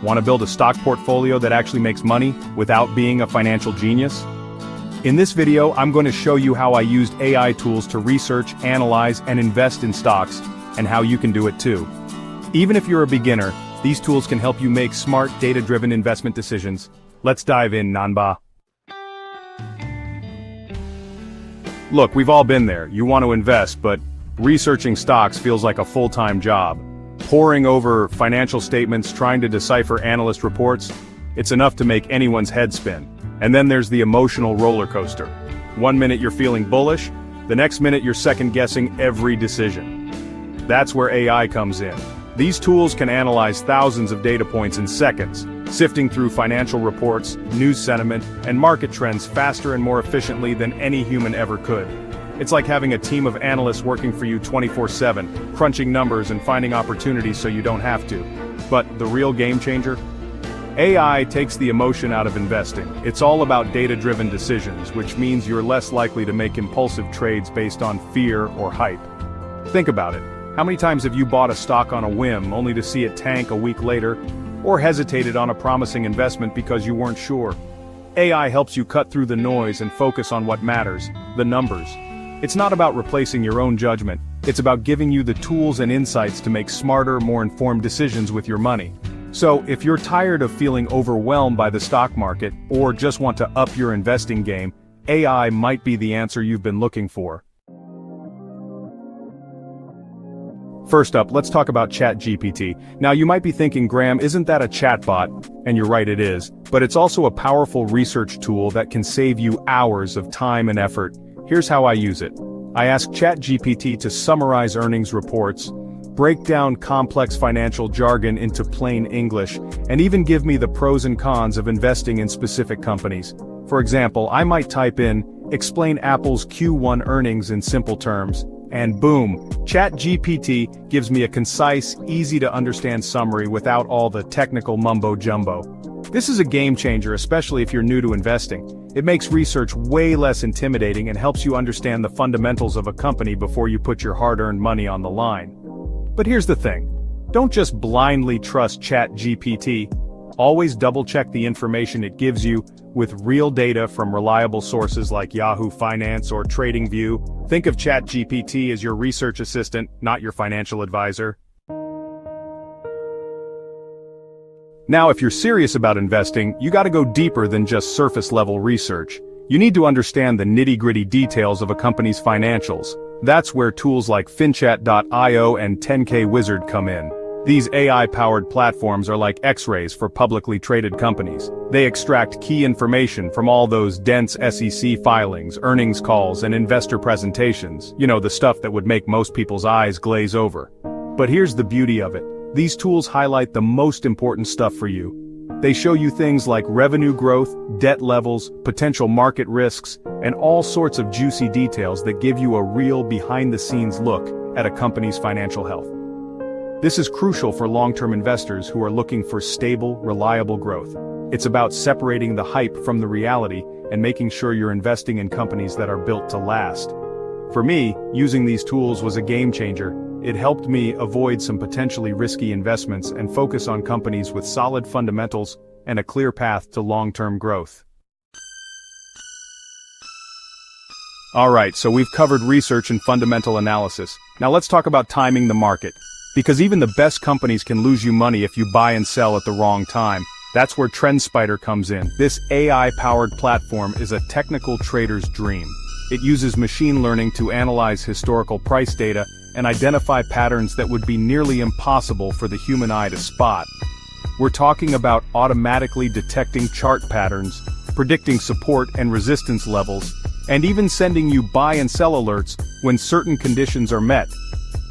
Want to build a stock portfolio that actually makes money without being a financial genius? In this video, I'm going to show you how I used AI tools to research, analyze, and invest in stocks, and how you can do it too. Even if you're a beginner, these tools can help you make smart, data-driven investment decisions. Let's dive in, Nanba. Look, we've all been there. You want to invest, but researching stocks feels like a full-time job. Poring over financial statements, trying to decipher analyst reports, it's enough to make anyone's head spin. And then there's the emotional roller coaster. 1 minute you're feeling bullish, the next minute you're second-guessing every decision. That's where AI comes in. These tools can analyze thousands of data points in seconds, sifting through financial reports, news sentiment, and market trends faster and more efficiently than any human ever could. It's like having a team of analysts working for you 24/7, crunching numbers and finding opportunities so you don't have to. But the real game changer? AI takes the emotion out of investing. It's all about data-driven decisions, which means you're less likely to make impulsive trades based on fear or hype. Think about it. How many times have you bought a stock on a whim only to see it tank a week later, or hesitated on a promising investment because you weren't sure? AI helps you cut through the noise and focus on what matters, the numbers. It's not about replacing your own judgment, it's about giving you the tools and insights to make smarter, more informed decisions with your money. So, if you're tired of feeling overwhelmed by the stock market, or just want to up your investing game, AI might be the answer you've been looking for. First up, let's talk about ChatGPT. Now you might be thinking, Graham, isn't that a chatbot? And you're right, it is. But it's also a powerful research tool that can save you hours of time and effort. Here's how I use it. I ask ChatGPT to summarize earnings reports, break down complex financial jargon into plain English, and even give me the pros and cons of investing in specific companies. For example, I might type in, explain Apple's Q1 earnings in simple terms, and boom, ChatGPT gives me a concise, easy-to-understand summary without all the technical mumbo-jumbo. This is a game changer, especially if you're new to investing. It makes research way less intimidating and helps you understand the fundamentals of a company before you put your hard-earned money on the line. But here's the thing. Don't just blindly trust ChatGPT. Always double-check the information it gives you with real data from reliable sources like Yahoo Finance or TradingView. Think of ChatGPT as your research assistant, not your financial advisor. Now, if you're serious about investing, you gotta go deeper than just surface-level research. You need to understand the nitty-gritty details of a company's financials. That's where tools like FinChat.io and 10K Wizard come in. These AI-powered platforms are like X-rays for publicly traded companies. They extract key information from all those dense SEC filings, earnings calls, and investor presentations. You know, the stuff that would make most people's eyes glaze over. But here's the beauty of it. These tools highlight the most important stuff for you. They show you things like revenue growth, debt levels, potential market risks, and all sorts of juicy details that give you a real behind-the-scenes look at a company's financial health. This is crucial for long-term investors who are looking for stable, reliable growth. It's about separating the hype from the reality and making sure you're investing in companies that are built to last. For me, using these tools was a game changer. It helped me avoid some potentially risky investments and focus on companies with solid fundamentals and a clear path to long-term growth. Alright, so we've covered research and fundamental analysis. Now let's talk about timing the market. Because even the best companies can lose you money if you buy and sell at the wrong time. That's where TrendSpider comes in. This AI-powered platform is a technical trader's dream. It uses machine learning to analyze historical price data and identify patterns that would be nearly impossible for the human eye to spot. We're talking about automatically detecting chart patterns, predicting support and resistance levels, and even sending you buy and sell alerts when certain conditions are met.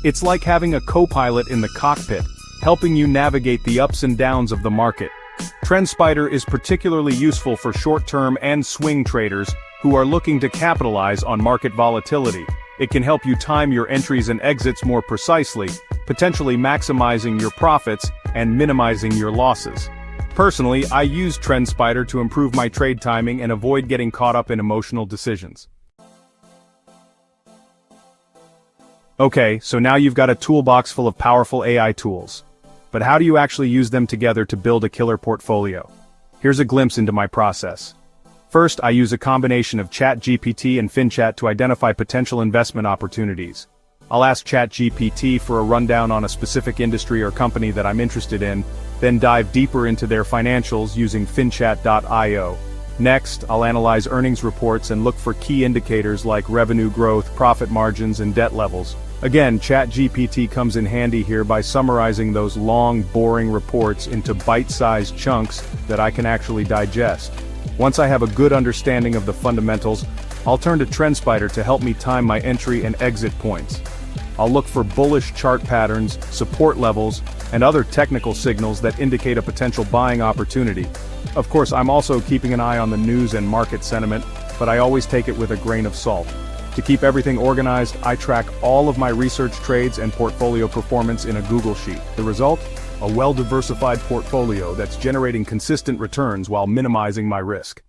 It's like having a co-pilot in the cockpit, helping you navigate the ups and downs of the market. TrendSpider is particularly useful for short-term and swing traders who are looking to capitalize on market volatility. It can help you time your entries and exits more precisely, potentially maximizing your profits and minimizing your losses. Personally, I use TrendSpider to improve my trade timing and avoid getting caught up in emotional decisions. Okay, so now you've got a toolbox full of powerful AI tools. But how do you actually use them together to build a killer portfolio? Here's a glimpse into my process. First, I use a combination of ChatGPT and FinChat to identify potential investment opportunities. I'll ask ChatGPT for a rundown on a specific industry or company that I'm interested in, then dive deeper into their financials using finchat.io. Next, I'll analyze earnings reports and look for key indicators like revenue growth, profit margins, and debt levels. Again, ChatGPT comes in handy here by summarizing those long, boring reports into bite-sized chunks that I can actually digest. Once I have a good understanding of the fundamentals, I'll turn to TrendSpider to help me time my entry and exit points. I'll look for bullish chart patterns, support levels, and other technical signals that indicate a potential buying opportunity. Of course, I'm also keeping an eye on the news and market sentiment, but I always take it with a grain of salt. To keep everything organized, I track all of my research trades and portfolio performance in a Google Sheet. The result? A well-diversified portfolio that's generating consistent returns while minimizing my risk.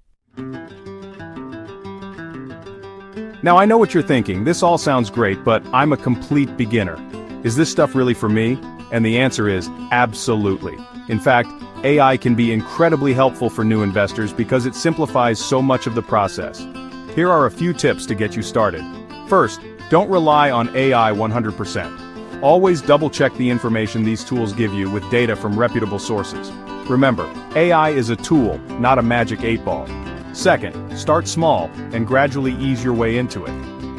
Now I know what you're thinking, this all sounds great, but I'm a complete beginner. Is this stuff really for me? And the answer is, absolutely. In fact, AI can be incredibly helpful for new investors because it simplifies so much of the process. Here are a few tips to get you started. First, don't rely on AI 100%. Always double-check the information these tools give you with data from reputable sources. Remember, AI is a tool, not a magic 8-ball. Second, start small and gradually ease your way into it.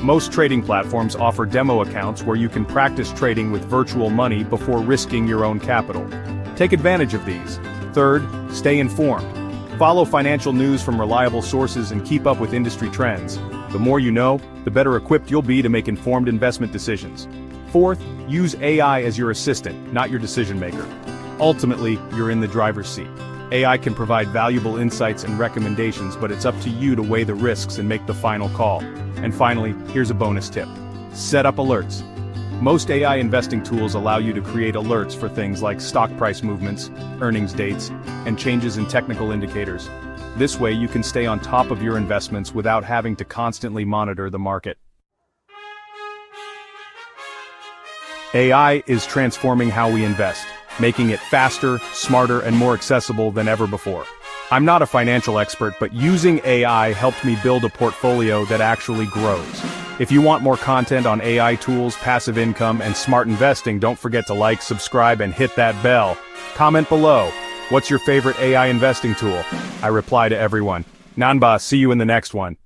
Most trading platforms offer demo accounts where you can practice trading with virtual money before risking your own capital. Take advantage of these. Third, stay informed. Follow financial news from reliable sources and keep up with industry trends. The more you know, the better equipped you'll be to make informed investment decisions. Fourth, use AI as your assistant, not your decision maker. Ultimately, you're in the driver's seat. AI can provide valuable insights and recommendations, but it's up to you to weigh the risks and make the final call. And finally, here's a bonus tip. Set up alerts. Most AI investing tools allow you to create alerts for things like stock price movements, earnings dates, and changes in technical indicators. This way you can stay on top of your investments without having to constantly monitor the market. AI is transforming how we invest, making it faster, smarter, and more accessible than ever before. I'm not a financial expert, but using AI helped me build a portfolio that actually grows. If you want more content on AI tools, passive income, and smart investing, don't forget to like, subscribe, and hit that bell. Comment below. What's your favorite AI investing tool? I reply to everyone. Nanba, see you in the next one.